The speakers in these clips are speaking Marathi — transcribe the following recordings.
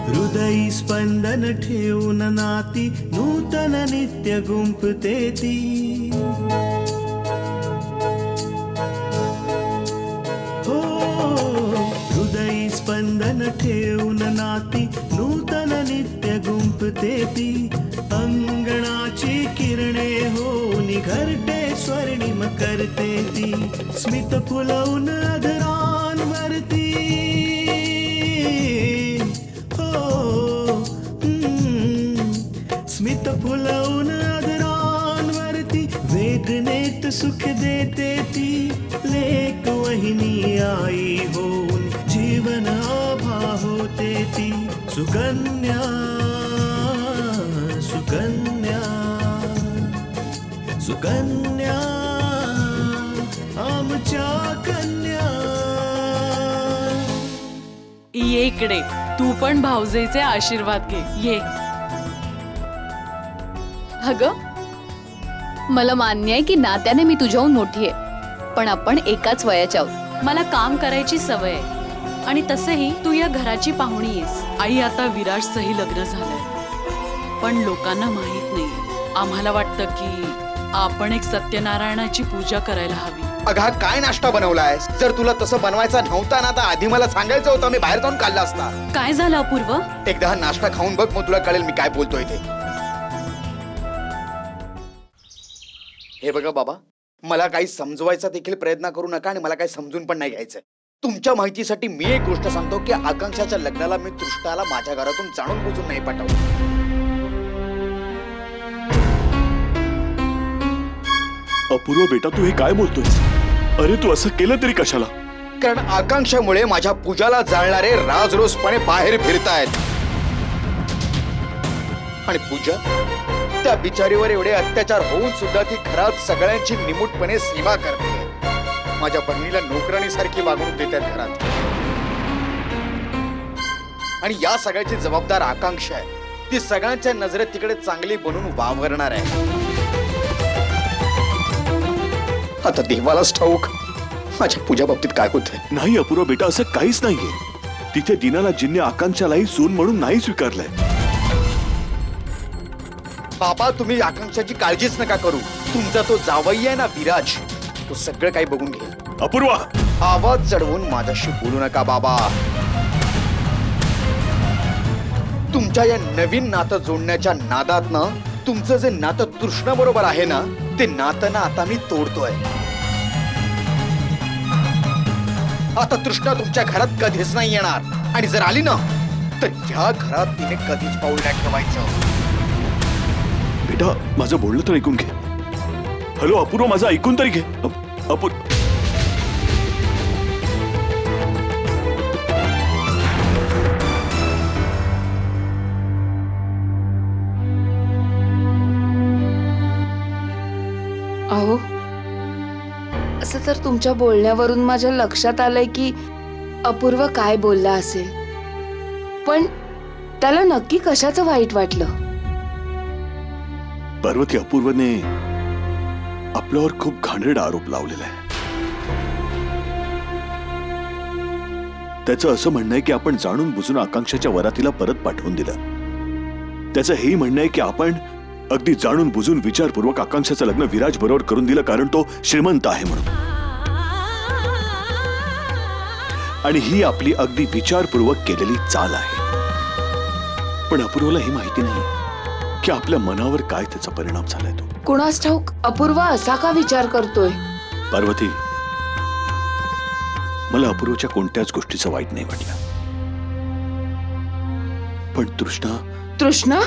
हृदयी स्पंदन ठेवून नाती नूतन नित्य गुंफते ती. हो हृदयी स्पंदन ठेवून नाती नूतन नित्य गुंफते ती. अंगणाची किरणे होऊन घरटे स्वर्णिम करते ती. स्मित फुलवून अधरांवरती स्मित फुलवून अधरांवरती वेदनेत सुख देते ती. लेक वहिनी आई होऊन जीवन आभा होते ती. सुकन्या सुकन्या सुकन्या आमच्या कन्या. ये इकडे, तू पण भाऊजेचे आशीर्वाद घे. ये. अगं मला मान्य आहे की नात्याने मी तुझ्याहून मोठी आहे, पण आपण एकाच वयाच्या आहोत. मला काम करायची सवय आहे आणि तसंही तू या घराची पाहुणी आहेस. आई आता विराजचंही लग्न झालंय, पण लोकांना माहित नाही. आम्हाला वाटतं की आपण एक सत्यनारायणाची पूजा करायला हवी. अगं हा काय नाश्ता बनवलायस? जर तुला तसं बनवायचा नव्हता ना तर आधी मला सांगायचं होतं, मी बाहेर जाऊन खाल्ला असता. काय झालं अपूर्व? एकदा हा नाश्ता खाऊन बघ, मग तुला कळेल मी काय बोलतोय ते. हे बघा बाबा, मला काही समजवायचा देखील प्रयत्न करू नका आणि मला काही समजून पण नाही घ्यायचं. तुमच्या माहितीसाठी मी एक गोष्ट सांगतो की आकांक्षाच्या लग्नाला मी तृष्णाला माझ्या घरातून जाणून बुजून नाही पाठवलं. अपूर्व बेटा, तू हे काय बोलतोयस? अरे तू असं केलं तरी कशाला? कारण आकांक्षामुळे माझ्या पूजाला जाळणारे राजरोसपणे बाहेर फिरतायत आणि पूजा त्या बिचारीवर एवढे अत्याचार होऊन सुद्धा ती घरात सगळ्यांची निमूटपणे सेवा करते. माझ्या बहिणीला नोकराणीसारखी वागणूक देतात घरात आणि या सगळ्याची जबाबदार आकांक्षा आहे. ती सगळ्यांच्या नजरेत तिकडे चांगली बनून वावरणार आहे. आता देवालाच ठाऊक माझ्या पूजा बाबतीत काय होतंय. नाही अपूर्व बेटा, असं काहीच नाहीये. तिथे दीनानाथजींनी आकांक्षालाही सून म्हणून नाही स्वीकारलंय. बाबा तुम्ही आकांक्षाची काळजीच नका करू. तुमचा तो जावई आहे ना विराज, तो सगळं काही बघून घेईल. अपूर्व, आवाज चढवून माझ्याशी बोलू नका बाबा. तुमच्या या नवीन नातं जोडण्याच्या नादात ना तुमचं जे नातं तृष्णा बरोबर आहे ना ते नातं ना आता मी तोडतोय. आता तृष्णा तुमच्या घरात कधीच नाही येणार आणि जर आली ना तर या घरात तिने कधीच पाऊल नाही ठेवायचं. बेटा माझं बोलणं तर ऐकून घे. हॅलो अपूर्व, माझं ऐकून तरी घे. अपूर्व, अहो असं तर तुमच्या बोलण्यावरून माझ्या लक्षात आलंय की अपूर्व काय बोलला असेल, पण त्याला नक्की कशाचं वाईट वाटलं? पार्वती, अपूर्वने आपल्यावर खूप घाणेरडा आरोप लावलेला आहे. त्याचं असं म्हणणं आहे की आपण जाणून बुजून आकांक्षाच्या वरातीला परत पाठवून दिलं. त्याचं हेही म्हणणं आहे की आपण अगदी जाणून बुजून विचारपूर्वक आकांक्षाचं लग्न विराज बरोबर करून दिलं कारण तो श्रीमंत आहे म्हणून. आणि ही आपली अगदी विचारपूर्वक केलेली चाल आहे. पण अपूर्वला ही माहिती नाही की आपल्या मनावर काय त्याचा परिणाम झालाय. तो कुणास ठाऊक अपूर्व असा का विचार करतोय? पार्वती, मला अपूर्वच्या कोणत्याच गोष्टीचं वाईट नाही वाटलं, पण तृष्णा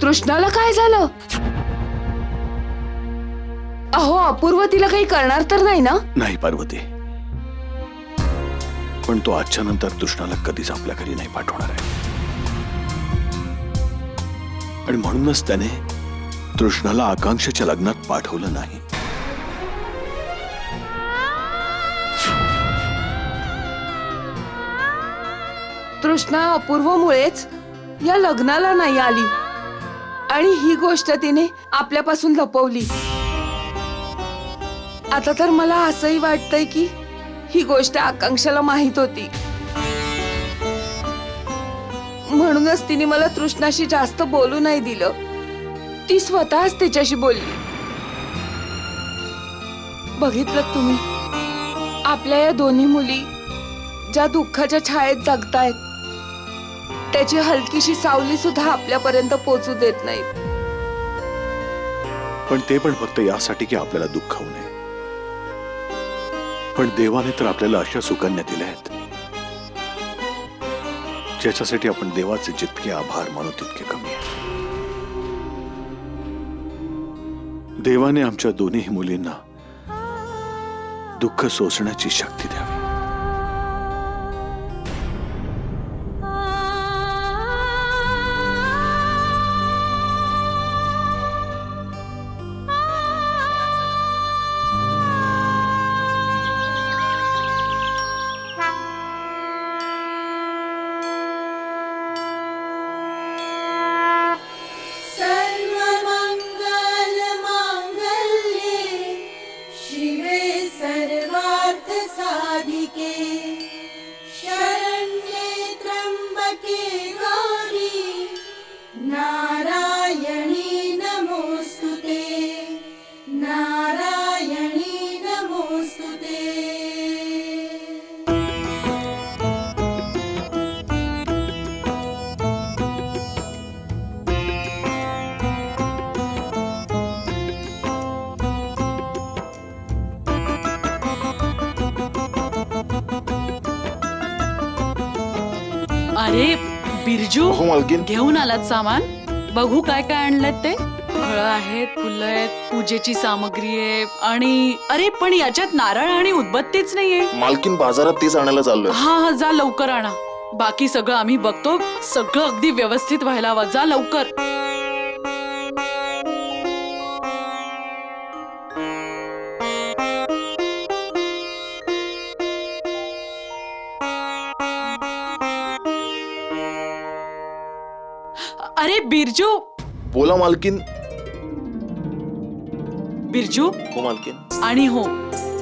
तृष्णाला काय झालं? अहो अपूर्व तिला काही करणार तर नाही ना? नाही पार्वती, पण तो आजच्या नंतर तृष्णाला कधीच आपल्या घरी नाही पाठवणार आहे. आणि म्हणूनच त्याने तृष्णाला आकांक्षाच्या लग्नात पाठवलं नाही. तृष्णा अपूर्वमुळेच या लग्नाला नाही आली आणि ही गोष्ट तिने आपल्यापासून लपवली. आता तर मला असंही वाटतंय की ही गोष्ट आकांक्षाला माहित होती, म्हणूनच तिने मला तृष्णाशी जास्त बोलू नाही दिलं. ती स्वतःच तिच्याशी बोलली. बघितलं तुम्ही, आपल्या या दोन्ही मुली ज्या दुःखाच्या छायेत जगतायत त्याची हलकीशी सावली सुद्धा आपल्यापर्यंत पोहोचू देत नाहीत. पण ते पण फक्त यासाठी की आपल्याला दुःख होऊ नये. पण देवाने तर आपल्याला अशा सुकन्या दिल्या आहेत ज्याच्यासाठी आपण देवाचे जितके आभार मानू तितके कमी आहे. देवाने आमच्या दोन्ही मुलींना दुःख सोसण्याची शक्ती द्यावी. सर्वमङ्गलमाङ्गल्ये शिवे सर्वार्थसाधिके शरण्ये त्र्यम्बके गौरी नारायणी नमोऽस्तुते नारायणी नमोऽस्तुते. अरे बिरजू, हो मालकीन. घेऊन आलात सामान? बघू काय काय आणलं ते. फळं आहेत, फुलं आहेत, पूजेची सामग्री आहे आणि अरे पण याच्यात नारळ आणि उदबत्तीच नाहीये. मालकीन बाजारात तेच आणायला चाललोय. हा हा, जा लवकर आणा. बाकी सगळं आम्ही बघतो. सगळं अगदी व्यवस्थित व्हायला हवं. जा लवकर. अरे बिरजू, बोला मालकीन. बिरजू हो मालकीन. आणि हो,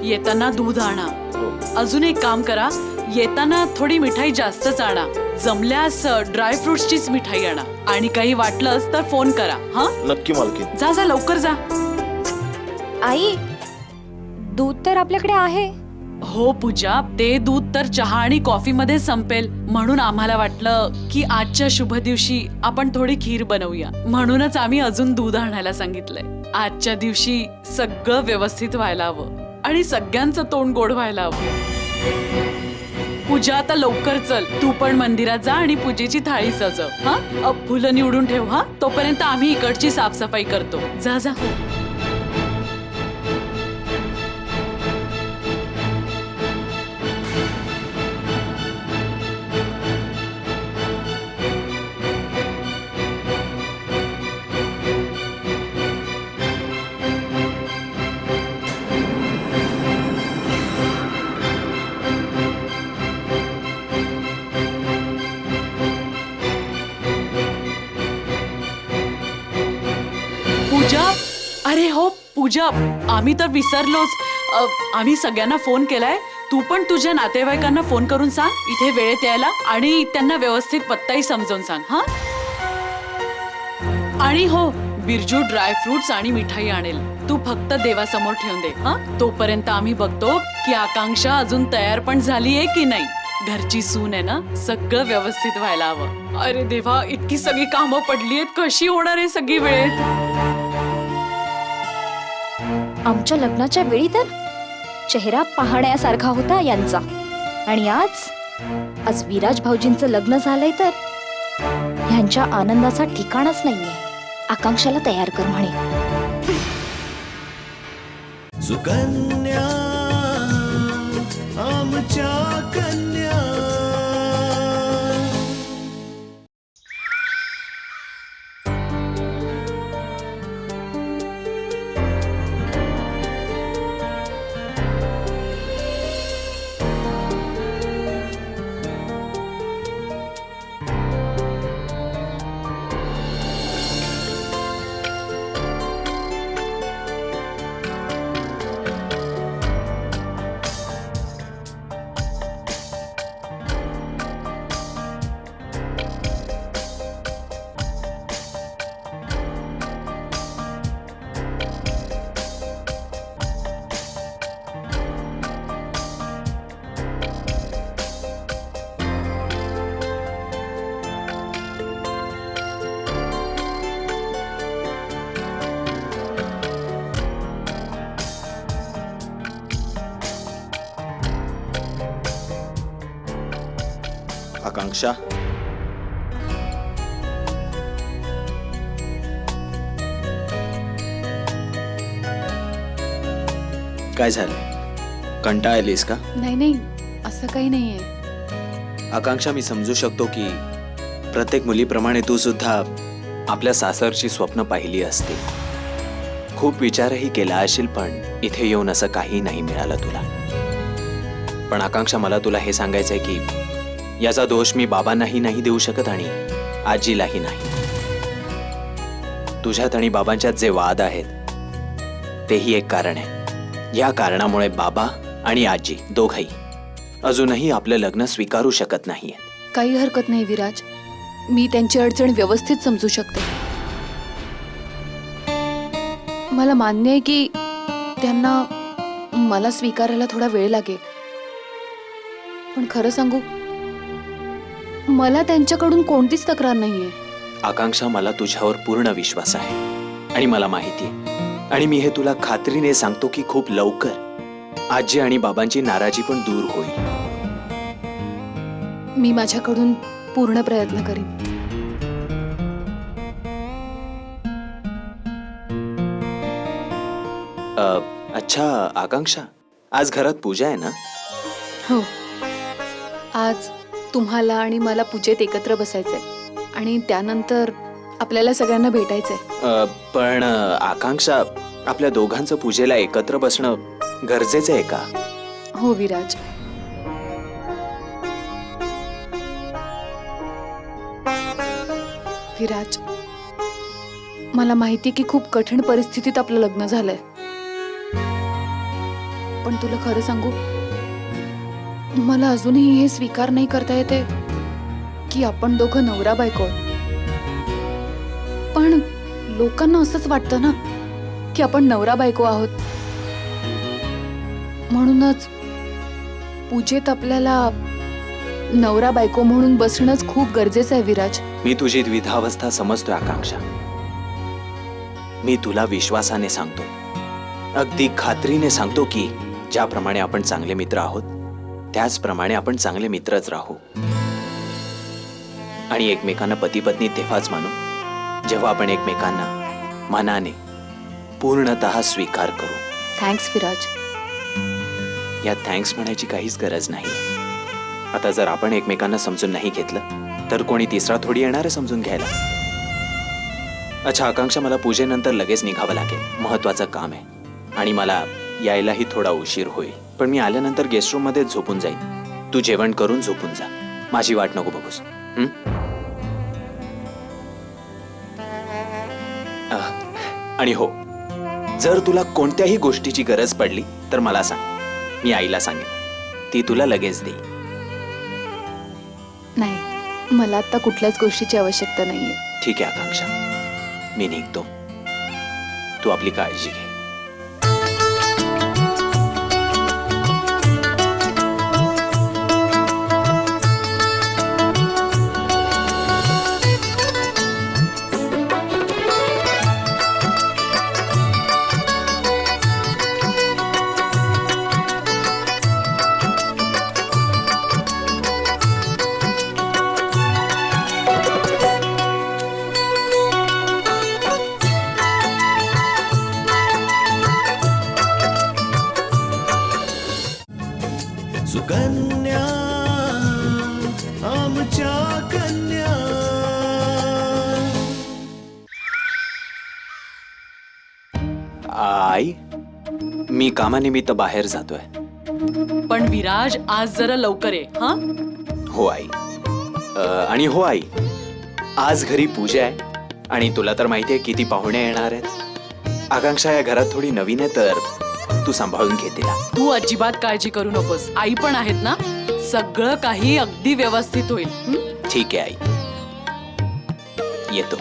येताना दूध आणा. हो. अजून एक काम करा, येताना थोडी मिठाई जास्तच आणा. जमल्यास ड्रायफ्रुट्सचीच मिठाई आणा आणि काही वाटलंच तर फोन करा. हा, नक्की मालकीन. जा जा लवकर जा. आई, दूध तर आपल्याकडे आहे. हो पूजा, ते दूध तर चहा आणि कॉफी मध्ये संपेल, म्हणून आम्हाला वाटलं की आजच्या शुभ दिवशी आपण थोडी खीर बनवूया. म्हणूनच आम्ही अजून दूध आणायला सांगितलंय. आजच्या दिवशी सगळं व्यवस्थित व्हायला हवं आणि सगळ्यांचं तोंड गोड व्हायला हवं. पूजा, आता लवकर चल. तू पण मंदिरात जा आणि पूजेची थाळी सजव. हा, फुलं निवडून ठेव. हा, तोपर्यंत आम्ही इकडची साफसफाई करतो. जा जा. पूजा, अरे हो पूजा, आम्ही तर विसरलोच. आम्ही सगळ्यांना फोन केलाय. तू पण तुझ्या नातेवाईकांना फोन करून सांग इथे वेळेत यायला आणि त्यांना व्यवस्थित पत्ताही समजावून सांग. हा, आणि हो, बिरजू ड्रायफ्रुट्स आणि मिठाई आणेल. तू फक्त देवासमोर ठेवून दे. हा, तोपर्यंत आम्ही बघतो की आकांक्षा अजून तयार पण झालीये की नाही. घरची सून आहे ना, सगळं व्यवस्थित व्हायला हवं. अरे देवा, इतकी सगळी कामं पडली आहेत, कशी होणार आहे सगळी वेळेत. आमच्या लग्नाच्या वेळी तर चेहरा पाहण्यासारखा होता यांचा, आणि आज विराज भाऊजींचं लग्न झालंय तर ह्यांच्या आनंदाचा ठिकाणच नाहीये. आकांक्षाला तयार कर म्हणे. सुकन्या आमच्या कन्या. आकांक्षा, काय झालं? कंटाळलीस का? नाही नाही, असं काही नाहीये. आकांक्षा, मी समजू शकतो की प्रत्येक मुलीप्रमाणे तू सुद्धा आपल्या सासरची स्वप्न पाहिली असते. खूप विचारही केला असेल, पण इथे येऊन असं काही नाही मिळालं तुला. पण आकांक्षा, मला तुला हे सांगायचंय की याचा दोष मी बाबांनाही नाही देऊ शकत आणि आजीलाही नाही. तुझ्यात आणि बाबांच्यात जे वाद आहेत तेही एक कारण आहे. या कारणामुळे बाबा आणि आजी दोघंही अजूनही आपलं लग्न स्वीकारू शकत नाहीये. काही हरकत नाही विराज, मी त्यांची अडचण व्यवस्थित समजू शकते. मला मान्य आहे की त्यांना मला स्वीकारायला थोडा वेळ लागेल, पण खरं सांगू, मला त्यांच्याकडून कोणतीच तक्रार नाहीये. आकांक्षा, मला तुझ्यावर पूर्ण विश्वास आहे आणि मला माहिती आहे, आणि मी हे तुला खात्रीने सांगतो की खूप लवकर आजी आणि बाबांची नाराजी पण दूर होईल. मी माझ्याकडून पूर्ण प्रयत्न करीन. अच्छा आकांक्षा, आज घरात पूजा आहे ना? हो, आज तुम्हाला आणि मला पूजेत एकत्र बसायचंय आणि त्यानंतर आपल्याला सगळ्यांना भेटायचंय. पण आकांक्षा, आपल्या दोघांचं पूजेला एकत्र बसणं गरजेचं आहे का? हो विराज, विराज, मला माहिती की खूप कठीण परिस्थितीत आपलं लग्न झालंय, पण तुला खरं सांगू, मला अजूनही हे स्वीकार नाही करता येते की आपण दोघं नवरा बायको आहोत. पण लोकांना असंच वाटतं ना की आपण नवरा बायको आहोत. म्हणूनच पूजेत आपल्याला नवरा बायको म्हणून बसणंच खूप गरजेचं आहे विराज. मी तुझी द्विधावस्था समजतोय आकांक्षा. मी तुला विश्वासाने सांगतो, अगदी खात्रीने सांगतो की ज्याप्रमाणे आपण चांगले मित्र आहोत त्याचप्रमाणे आपण चांगले मित्रच राहू आणि एकमेकांना पती पत्नी तेव्हाच मानू जेव्हा आपण एकमेकांना मनाने पूर्णतः स्वीकार करू. थँक्स विराज. या थँक्स म्हणायची काहीच गरज नाही. आता जर आपण एकमेकांना समजून नाही घेतलं तर कोणी तिसरा थोडी येणार आहे समजून घ्यायला. अच्छा आकांक्षा, मला पूजेनंतर लगेच निघावं लागेल. महत्वाचं काम आहे आणि मला यायलाही थोडा उशीर होईल. पण मी आल्यानंतर गेस्ट रूम मध्ये झोपून जाईन. तू जेवण करून झोपून जा, माझी वाट नको बघूस. आणि हो, जर तुला कोणत्याही गोष्टीची गरज पडली तर मला सांग. मी आईला सांगेन, ती तुला लगेच देईल. नाही, मला आता कुठल्याच गोष्टीची आवश्यकता नाहीये. ठीक आहे आकांक्षा, मी निघतो. तू आपली काळजी घे. सुकन्या आमच्या कन्या. आई, मी कामानिमित्त बाहेर जातोय. पण विराज, आज जरा लवकर ये हा. हो आई. आणि हो आई, आज घरी पूजा आहे आणि तुला तर माहितीये किती पाहुणे येणार आहेत. आकांक्षा या घरात थोडी नवीन आहे, तर तू सांभाळून घे तिला. तू अजिबात काळजी करू नकोस, आई पण आहेत ना. सगळं काही अगदी व्यवस्थित होईल. ठीक आहे आई, येतो.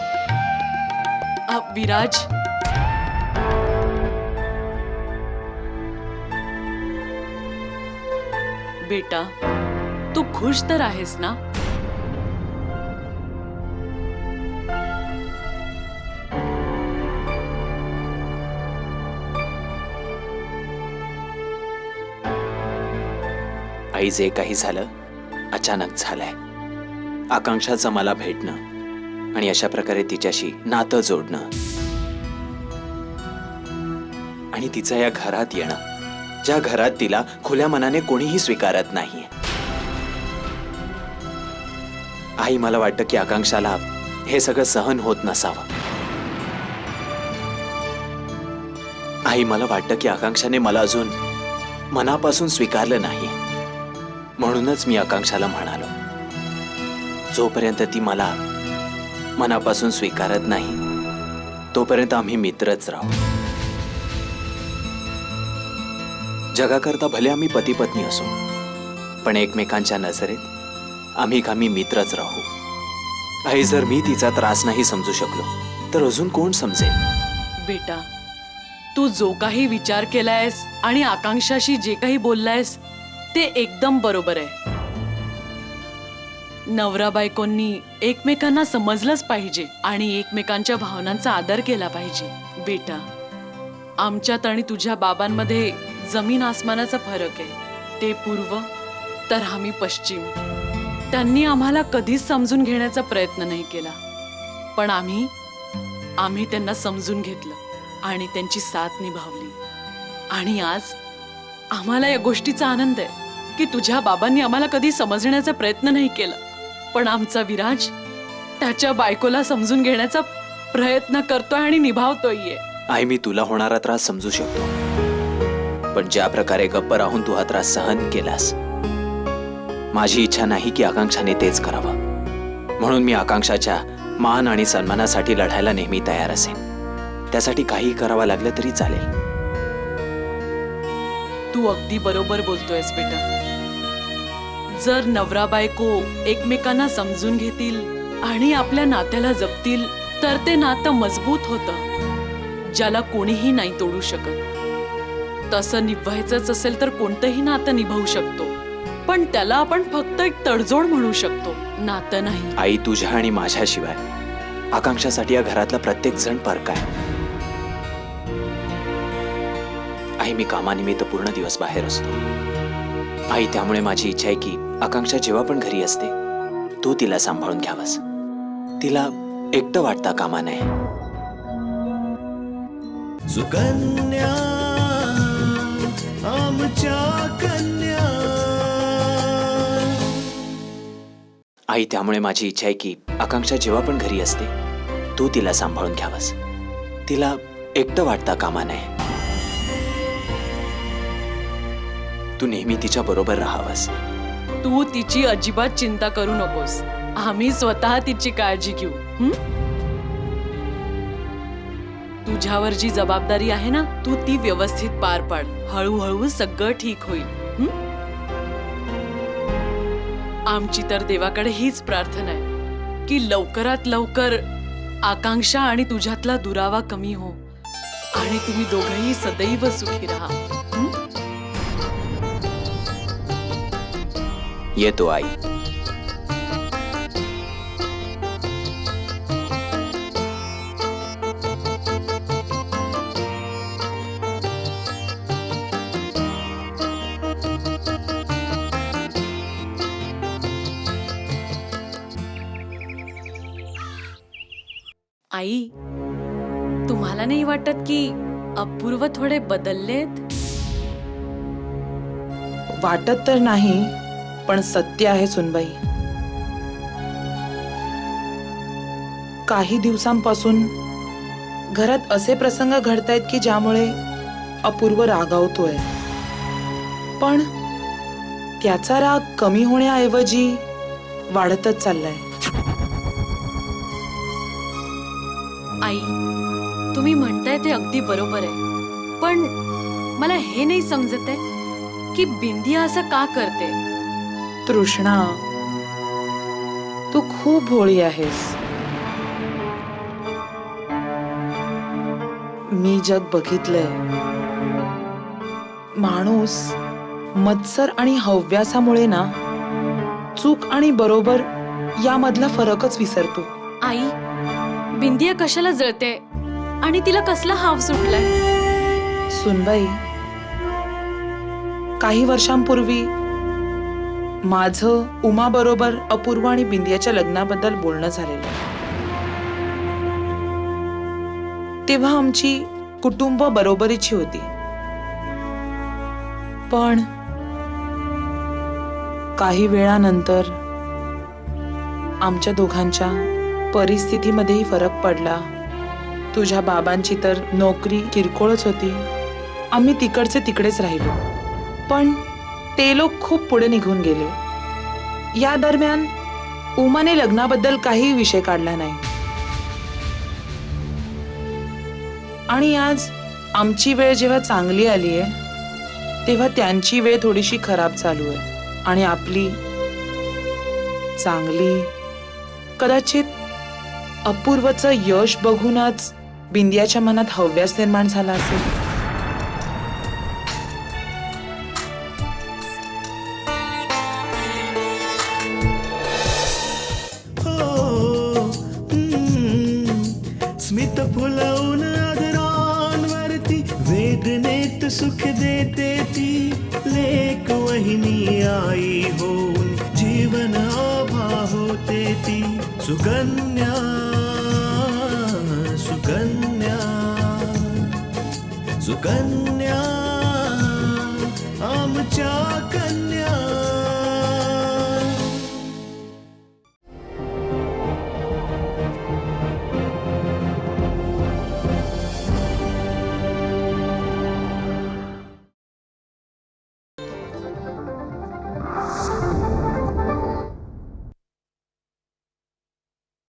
विराज, बेटा, तू खुश तर आहेस ना? आई, जे काही झालं अचानक झालंय. आकांक्षाचं मला भेटणं आणि अशा प्रकारे तिच्याशी नातं जोडणं आणि तिचं या घरात येणं, ज्या घरात तिला खुल्या मनाने कोणीही स्वीकारत नाही. आई, मला वाटतं की आकांक्षाला हे सगळं सहन होत नसावं. आई, मला वाटतं की आकांक्षाने मला अजून मनापासून स्वीकारलं नाही. म्हणूनच मी आकांक्षाला म्हणालो, जोपर्यंत ती मला मनापासून स्वीकारत नाही तोपर्यंत आम्ही मित्रच राहू. जगाकरता भले आम्ही पती पत्नी असो, पण एकमेकांच्या नजरेत आम्ही मित्रच राहू. आई, जर मी तिचा त्रास नाही समजू शकलो तर अजून कोण समजेल? बेटा, तू जो काही विचार केलायस आणि आकांक्षाशी जे काही बोललायस ते एकदम बरोबर आहे. नवरा बायकोंनी एकमेकांना समजलंच पाहिजे आणि एकमेकांच्या भावनांचा आदर केला पाहिजे. बेटा, आमच्यात आणि तुझ्या बाबांमध्ये जमीन आसमानाचा फरक आहे. ते पूर्व तर आम्ही पश्चिम. त्यांनी आम्हाला कधीच समजून घेण्याचा प्रयत्न नाही केला, पण आम्ही त्यांना समजून घेतलं आणि त्यांची साथ निभावली. आणि आज आम्हाला या गोष्टीचा आनंद आहे की तुझ्या बाबांनी आम्हाला कधी समजण्याचा प्रयत्न नाही केला, पण आमचा विराज त्याच्या बायकोला समजून घेण्याचा प्रयत्न करतोय आणि निभावतोय. आई, मी तुला होणारा त्रास समजू शकतो, पण ज्या प्रकारे गप्प राहून तू हा त्रास सहन केलास, माझी इच्छा नाही की आकांक्षाने तेच करावं. म्हणून मी आकांक्षाच्या मान आणि सन्मानासाठी लढायला नेहमी तयार असेन. त्यासाठी काही करावं लागलं तरी चालेल. तू अगदी बरोबर बोलतोयस बेटा. जर नवरा बायको एकमेकांना समजून घेतील आणि आपल्या नात्याला जपतील तर ते नातं मजबूत होतं, ज्याला कोणीही नाही तोडू शकत. तसं निभायचंच असेल तर कोणतंही नातं निभावू शकतो, पण त्याला आपण फक्त एक तडजोड म्हणू शकतो, नातं नाही. आई, तुझ्या आणि माझ्याशिवाय आकांक्षासाठी या घरातला प्रत्येक जण परका आहे. आई, मी कामानिमित्त पूर्ण दिवस बाहेर असतो. आई, त्यामुळे माझी इच्छा आहे की आकांक्षा जेव्हा पण घरी असते तू तिला सांभाळून घ्यावस. तिला एकटं वाटता कामा नये. सुकन्या आमच्या कन्या. आई, त्यामुळे माझी इच्छा आहे की आकांक्षा जेव्हा पण घरी असते तू तिला सांभाळून घ्यावस. तिला एकटं वाटता कामा नये. तू नेहमी तिच्या बरोबर राहावस. तू तिची अजिबात चिंता करू नकोस. आम्ही स्वतः तिची काळजी घेऊ. तुझ्यावर जी जबाबदारी आहे ना, तू ती व्यवस्थित पार पाड. हळूहळू सगळं ठीक होईल. आमची तर देवाकडे हीच प्रार्थना आहे की लवकरात लवकर आकांक्षा आणि तुझ्यातला दुरावा कमी हो आणि तुम्ही दोघंही सदैव सुखी राहा. येतो आई. आई, तुम्हाला नाही वाटत की अपूर्व थोडे बदललेत? वाटत तर नाही, पण सत्य आहे सुनबाई. काही दिवसांपासून घरात असे प्रसंग घडतायत की ज्यामुळे अपूर्व रागावतोय, पण त्याचा राग कमी होण्याऐवजी वाढतच चाललाय. आई, तुम्ही म्हणताय ते अगदी बरोबर आहे, पण मला हे नाही समजत आहे की बिंदिया असं का करते. तृष्णा, तू खूप भोळी आहेस. मी जग बघितलंय. माणूस मत्सर आणि हव्यासामुळे ना चूक आणि बरोबर यामधला फरकच विसरतो. आई, बिंदिया कशाला जळते आणि तिला कसला हाव सुटलाय? सुनबाई, काही वर्षांपूर्वी माझं उमा बरोबर अपूर्व आणि बिंदियाच्या लग्नाबद्दल बोलणं झालेलं. तेव्हा आमची कुटुंब बरोबरीची होती. पण काही वेळानंतर आमच्या दोघांच्या परिस्थितीमध्येही फरक पडला. तुझ्या बाबांची तर नोकरी किरकोळच होती. आम्ही तिकडचे तिकडेच राहिलो. पण ते लोक खूप पुढे निघून गेले. या दरम्यान उमाने लग्नाबद्दल काही विषय काढला नाही. आणि आज आमची वेळ जेव्हा चांगली आली आहे तेव्हा त्यांची वेळ थोडीशी खराब चालू आहे. आणि आपली चांगली. कदाचित अपूर्वचं यश बघूनच बिंदियाच्या मनात हव्यास निर्माण झाला असेल. हो स्मित फुलवून आदरांवरती वेदनेत सुख देते ती लेक वहिनी आई होऊन जीवन आभा होते ती सुकन्या सुकन्या सुकन्या